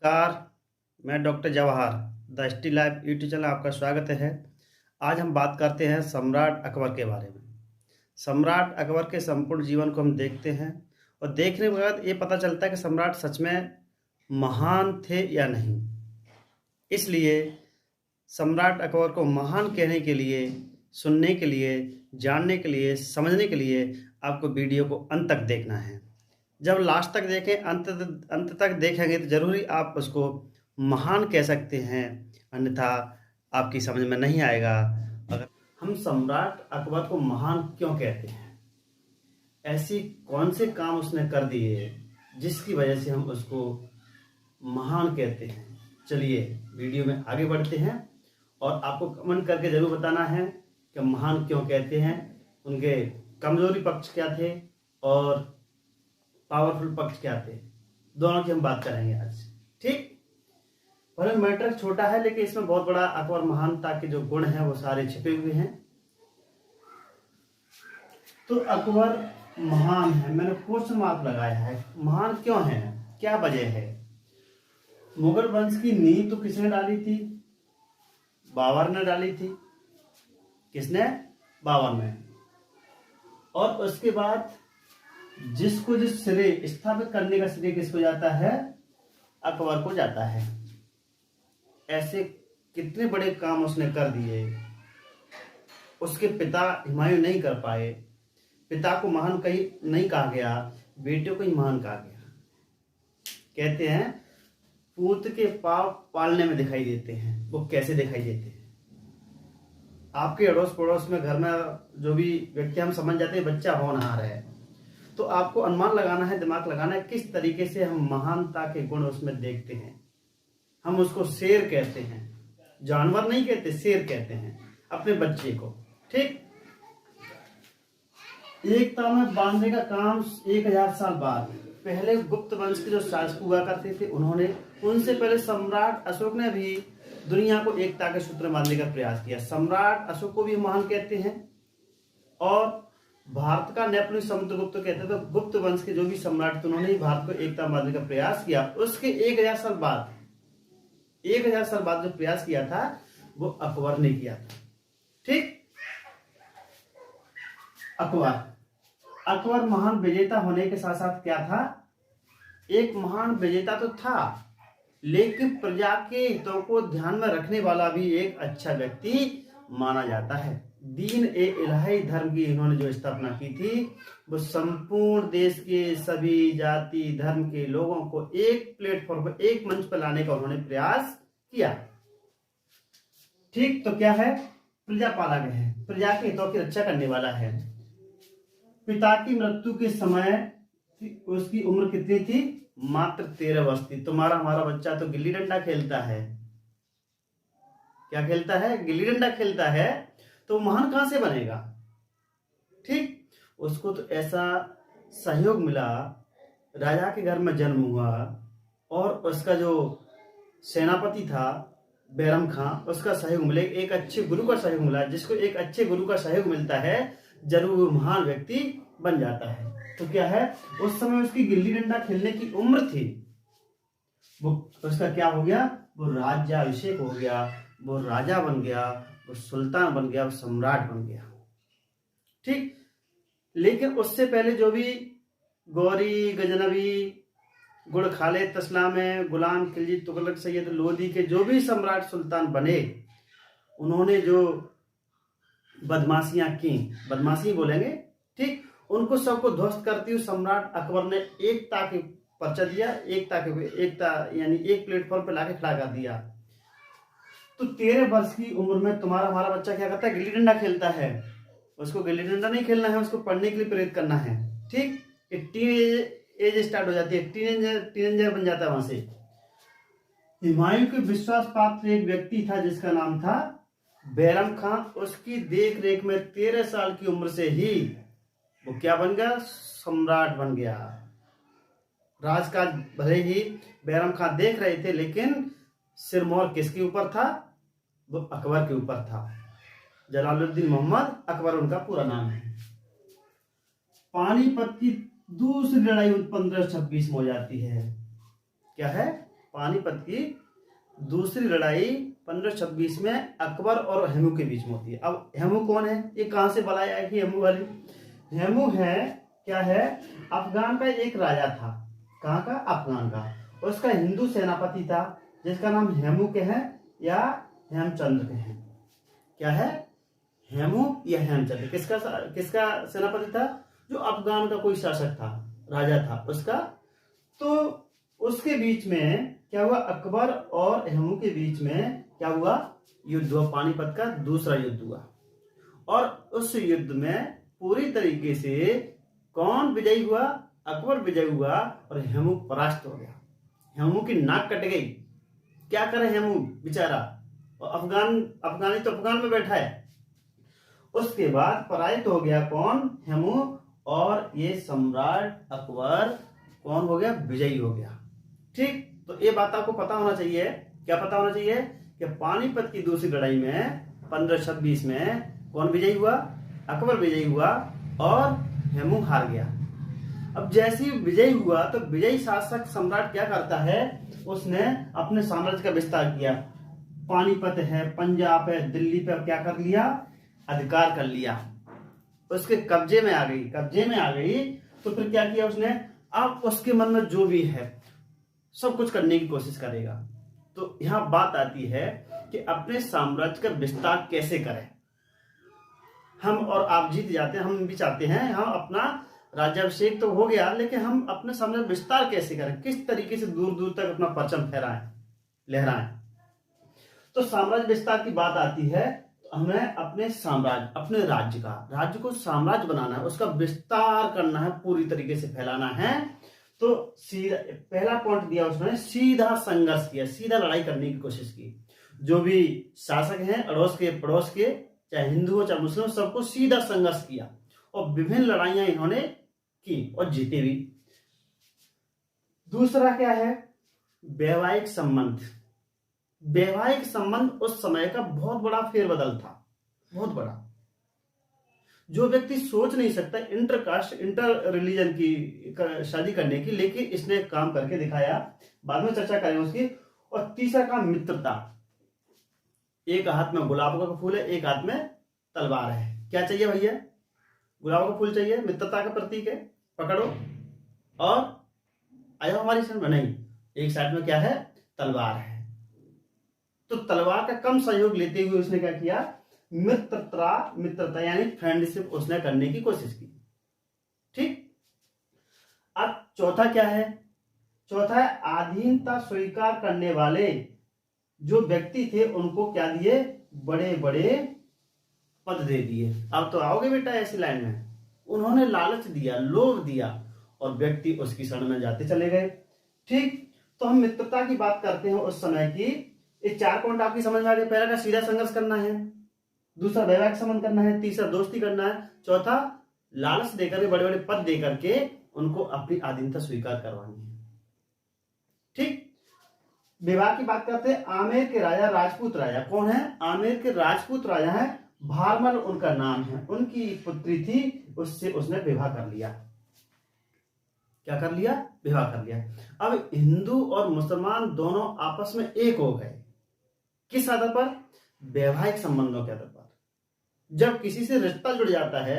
नमस्कार। मैं doctor Jawahar the still life YouTube channel आपका स्वागत है। आज हम बात करते हैं सम्राट अकबर के बारे में। सम्राट अकबर के संपूर्ण जीवन को हम देखते हैं और देखने के बाद ये पता चलता है कि सम्राट सच में महान थे या नहीं। इसलिए सम्राट अकबर को महान कहने के लिए, सुनने के लिए, जानने के लिए, समझने के लिए आपको वीडियो को अंत तक देखना है। जब लास्ट तक देखें, अंत तक देखेंगे तो जरूरी आप उसको महान कह सकते हैं, अन्यथा आपकी समझ में नहीं आएगा। अगर हम सम्राट अकबर को महान क्यों कहते हैं, ऐसी कौन से काम उसने कर दिए जिसकी वजह से हम उसको महान कहते हैं। चलिए वीडियो में आगे बढ़ते हैं और आपको कमेंट करके जरूर बताना है कि महान क्यों कहते हैं, उनके कमजोरी पक्ष क्या थे और पावरफुल पक्ष क्या थे, दोनों की हम बात करेंगे आज। ठीक, पर मैटर छोटा है लेकिन इसमें बहुत बड़ा अकबर महानता के जो गुण हैं वो सारे छिपे हुए हैं। तो अकबर महान है, मैंने क्वेश्चन मार्क लगाया है। महान क्यों है, क्या वजह है? मुगल वंश की नींव तो किसने डाली थी? बाबर ने डाली थी। किसने? बाबर ने। और उसके बाद जिस श्रेय स्थापित करने का श्रेय किसको जाता है? अकबर को जाता है। ऐसे कितने बड़े काम उसने कर दिए, उसके पिता हुमायूं नहीं कर पाए। पिता को महान कहीं नहीं कहा गया, बेटे को ही महान कहा गया। कहते हैं पूत के पाव पालने में दिखाई देते हैं। वो कैसे दिखाई देते हैं? आपके अड़ोस पड़ोस में, घर में जो भी व्यक्ति, हम समझ जाते हैं बच्चा होनहार है, तो आपको अनुमान लगाना है, दिमाग लगाना है किस तरीके से हम महानता के गुण उसमें देखते हैं। हम उसको शेर कहते हैं, जानवर नहीं कहते, शेर कहते हैं अपने बच्चे को। ठीक, एकता में बांधने का काम 1000 साल बाद। पहले गुप्त वंश के जो शासक हुआ करते थे उन्होंने, उनसे पहले सम्राट अशोक ने भी दुनिया को एकता के सूत्र में बांधने का प्रयास किया। सम्राट अशोक को भी महान कहते हैं और भारत का नेपोलियन समुद्रगुप्त कहते हैं। तो गुप्त वंश के जो भी सम्राट थे उन्होंने ही भारत को एकता बांधने का प्रयास किया। उसके 1000 साल बाद, 1000 साल बाद जो प्रयास किया था वो अकबर ने किया था। ठीक, अकबर महान विजेता होने के साथ साथ क्या था? एक महान विजेता तो था, लेकिन प्रजा के हितों को ध्यान में रखने वाला भी एक अच्छा व्यक्ति माना जाता है। दीन ए इलाही धर्म की इन्होंने जो स्थापना की थी वो संपूर्ण देश के सभी जाति धर्म के लोगों को एक प्लेटफॉर्म पर, एक मंच पर लाने का उन्होंने प्रयास किया। ठीक, तो क्या है? प्रजा पालक है, प्रजा के हितों की रक्षा करने वाला है। पिता की मृत्यु के समय उसकी उम्र कितनी थी? मात्र 13 वर्ष थी। तुम्हारा हमारा बच्चा तो गिल्ली डंडा खेलता है। क्या खेलता है? गिल्ली डंडा खेलता है। तो महान कहां से बनेगा? ठीक, उसको तो ऐसा सहयोग मिला, राजा के घर में जन्म हुआ और उसका जो सेनापति था बैरम खां, उसका सहयोग मिले, एक अच्छे गुरु का सहयोग मिला। जिसको एक अच्छे गुरु का सहयोग मिलता है जरूर वो महान व्यक्ति बन जाता है। तो क्या है, उस समय उसकी गिल्ली डंडा खेलने की उम्र थी। वो उसका क्या हो गया? वो राज्याभिषेक हो गया, वो राजा बन गया, वो सुल्तान बन गया, वो सम्राट बन गया। ठीक, लेकिन उससे पहले जो भी गौरी, गजनबी, गुड़ खाले, तस्लामे, गुलाम खिलजी, तुगलक, सैयद लोदी के जो भी सम्राट सुल्तान बने, उन्होंने जो बदमाशियां की, बदमाशी बोलेंगे, ठीक, उनको सबको ध्वस्त करती हुई सम्राट अकबर ने एकता के पर्चा दिया। एकता यानी एक प्लेटफॉर्म पे लाके खड़ा कर दिया। तो 13 वर्ष की उम्र में तुम्हारा हमारा बच्चा क्या करता है? गिल्ली डंडा खेलता है। उसको गिल्ली डंडा नहीं खेलना है, उसको पढ़ने के लिए प्रेरित करना है। ठीक, एज स्टार्ट हो जाती है, टीनेजर बन जाता है। वहां से हुमायूं के विश्वास पात्र एक व्यक्ति था जिसका नाम था बैरम खां। उसकी देख रेख में 13 साल की उम्र से ही वो क्या बन गया? सम्राट बन गया। राजकाज भले ही बैरम खां देख रहे थे, लेकिन सिरमौर किसके ऊपर था? वो अकबर के ऊपर था। जलालुद्दीन मोहम्मद अकबर उनका पूरा नाम है। पानीपत की दूसरी लड़ाई 1526 में हो जाती है। क्या है? पानीपत की दूसरी लड़ाई 1526 में अकबर और हेमू के बीच में होती है। अब हेमू कौन है, ये कहां से बलाया है कि हेमू वाली? हेमू है क्या है, अफगान का एक राजा था। कहाँ का? अफगान का। उसका हिंदू सेनापति था जिसका नाम हेमू के है या हेमचंद्र के है। क्या है? हेमू या हेमचंद्र। किसका सेनापति था? जो अफगान का कोई शासक था, राजा था उसका। तो उसके बीच में क्या हुआ, अकबर और हेमू के बीच में क्या हुआ, युद्ध हुआ। पानीपत का दूसरा युद्ध हुआ और उस युद्ध में पूरी तरीके से कौन विजयी हुआ? अकबर विजयी हुआ और हेमू परास्त हो गया। हेमू की नाक कट गई। क्या करे हेमू बेचारा, और अफगानी तो अफगान में बैठा है। उसके बाद पराजित हो गया कौन? हेमू। और ये सम्राट अकबर कौन हो गया? विजयी हो गया। ठीक, तो ये बात आपको पता होना चाहिए। क्या पता होना चाहिए? कि पानीपत की दूसरी लड़ाई में 1526 में कौन विजयी हुआ? अकबर विजयी हुआ और हेमू हार गया। अब जैसे ही विजयी हुआ तो विजयी शासक सम्राट क्या करता है, उसने अपने साम्राज्य का विस्तार किया। पानीपत है, पंजाब है, दिल्ली पे क्या कर लिया? अधिकार कर लिया, उसके कब्जे में आ गई। तो फिर क्या किया उसने? अब उसके मन में जो भी है सब कुछ करने की कोशिश करेगा। तो यहां बात आती है कि अपने साम्राज्य का विस्तार कैसे करें। हम और आप जीत जाते हैं, हम भी चाहते हैं हम अपना राज्याभिषेक तो हो गया, लेकिन हम अपने साम्राज्य विस्तार कैसे करें, किस तरीके से दूर दूर तक अपना परचम लहराएं। तो साम्राज्य विस्तार की बात आती है, तो हमें अपने साम्राज्य, अपने राज्य को साम्राज्य बनाना है, उसका विस्तार करना है, पूरी तरीके से फैलाना है। तो सीधा पहला पॉइंट दिया उसने, सीधा संघर्ष किया, सीधा लड़ाई करने की कोशिश की। जो भी शासक हैं अड़ोस के पड़ोस के, चाहे हिंदू हो चाहे मुस्लिम, सबको सीधा संघर्ष किया और विभिन्न लड़ाइयां इन्होंने की और जीते भी। दूसरा क्या है? वैवाहिक संबंध। वैवाहिक संबंध उस समय का बहुत बड़ा फेरबदल था, बहुत बड़ा। जो व्यक्ति सोच नहीं सकता इंटर रिलीजन की शादी करने की, लेकिन इसने काम करके दिखाया। बाद में चर्चा करें उसकी। और तीसरा काम मित्रता। एक हाथ में गुलाब का फूल है, एक हाथ में तलवार है। क्या चाहिए भैया? गुलाब का फूल चाहिए, मित्रता का प्रतीक है, पकड़ो और आया हमारी साइड में। नहीं, एक साइड में क्या है? तलवार है। तो तलवार का कम सहयोग लेते हुए उसने क्या किया? मित्रता यानी फ्रेंडशिप उसने करने की कोशिश की। ठीक, अब चौथा क्या है? चौथा है अधीनता स्वीकार करने वाले जो व्यक्ति थे उनको क्या दिए? बड़े बड़े पद दे दिए। अब तो आओगे बेटा ऐसी लाइन में। उन्होंने लालच दिया, लोभ दिया और व्यक्ति उसकी शरण में जाते चले गए। ठीक, तो हम मित्रता की बात करते हैं उस समय की। ये 4 पॉइंट आपकी समझ में आ गए। पहला का सीधा संघर्ष करना है, दूसरा वैवाहिक संबंध करना है, तीसरा दोस्ती करना है, चौथा लालच देकर के बड़े बड़े पद देकर के उनको अपनी अधीनता स्वीकार करवानी है। ठीक, विवाह की बात करते हैं। आमेर के राजा, राजपूत राजा कौन है? आमेर के राजपूत राजा है, भारमल उनका नाम है। उनकी पुत्री थी, उससे उसने विवाह कर लिया। क्या कर लिया? विवाह कर लिया। अब हिंदू और मुसलमान दोनों आपस में एक हो गए। किस आधार पर? वैवाहिक संबंधों के आधार पर। जब किसी से रिश्ता जुड़ जाता है,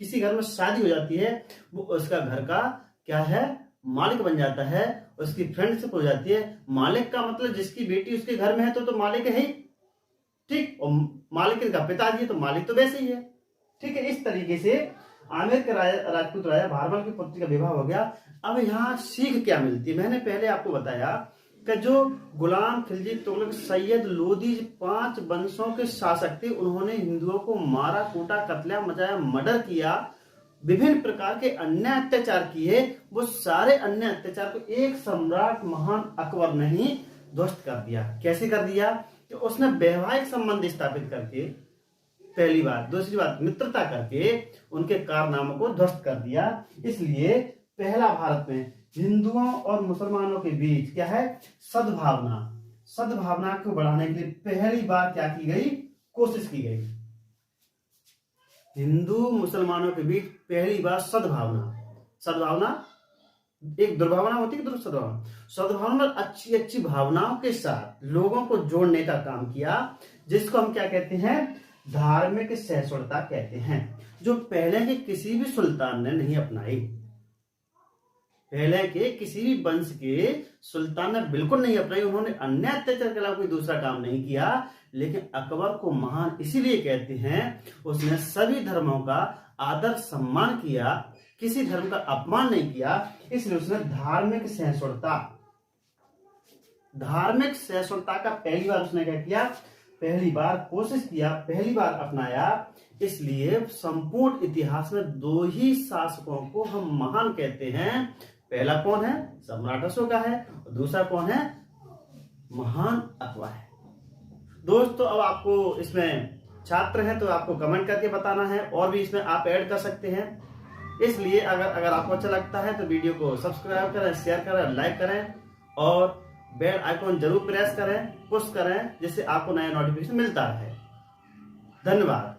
किसी घर में शादी हो जाती है, वो उसका घर का क्या है? मालिक बन जाता है, उसकी फ्रेंडशिप हो जाती है। मालिक का मतलब जिसकी बेटी उसके घर में है तो मालिक है ही। ठीक, और मालिक का पिताजी है तो मालिक तो वैसे ही है। ठीक है, इस तरीके से आमेर के राजपूत राजा भारमल की पुत्री का विवाह हो गया। अब यहाँ सीख क्या मिलती है? मैंने पहले आपको बताया कि जो गुलाम खिलजी तुगलक, सैयद लोदी 5 वंशों के शासक थे, उन्होंने हिंदुओं को मारा, कूटा, कत्लेआम मचाया, मर्डर किया, विभिन्न प्रकार के अन्याय अत्याचार किए। वो सारे अन्याय अत्याचार को एक सम्राट महान अकबर ने ही ध्वस्त कर दिया। कैसे कर दिया? कि उसने वैवाहिक संबंध स्थापित करके, पहली बात। दूसरी बात, मित्रता करके उनके कारनामों को ध्वस्त कर दिया। इसलिए पहला भारत में हिंदुओं और मुसलमानों के बीच क्या है? सद्भावना को बढ़ाने के लिए पहली बार क्या की गई? कोशिश की गई। हिंदू मुसलमानों के बीच पहली बार सद्भावना एक दुर्भावना होती है कि सद्भावना, सद्भावना में अच्छी अच्छी भावनाओं के साथ लोगों को जोड़ने का काम किया, जिसको हम क्या कहते हैं, धार्मिक सहिष्णुता कहते हैं, जो पहले के किसी भी सुल्तान ने नहीं अपनाई। पहले के किसी भी वंश के सुल्तान ने बिल्कुल नहीं अपनाई। उन्होंने अन्य अत्याचार के अलावा कोई दूसरा काम नहीं किया। लेकिन अकबर को महान इसीलिए कहते हैं, उसने सभी धर्मों का आदर सम्मान किया, किसी धर्म का अपमान नहीं किया। इसलिए उसने धार्मिक सहिष्णुता का पहली बार उसने क्या किया, पहली बार कोशिश किया, पहली बार अपनाया। इसलिए संपूर्ण इतिहास में दो ही शासकों को हम महान कहते हैं। पहला कौन है, सम्राट अशोक है, और दूसरा कौन है, महान अकबर है। दोस्तों अब आपको इसमें छात्र हैं तो आपको कमेंट करके बताना है, और भी इसमें आप ऐड कर सकते हैं। इसलिए अगर आपको अच्छा लगता है तो वीडियो को सब्सक्राइब करें, शेयर करें, लाइक करें, और बेल आइकॉन जरूर प्रेस करें, पुश करें, जिससे आपको नया नोटिफिकेशन मिलता रहे। धन्यवाद।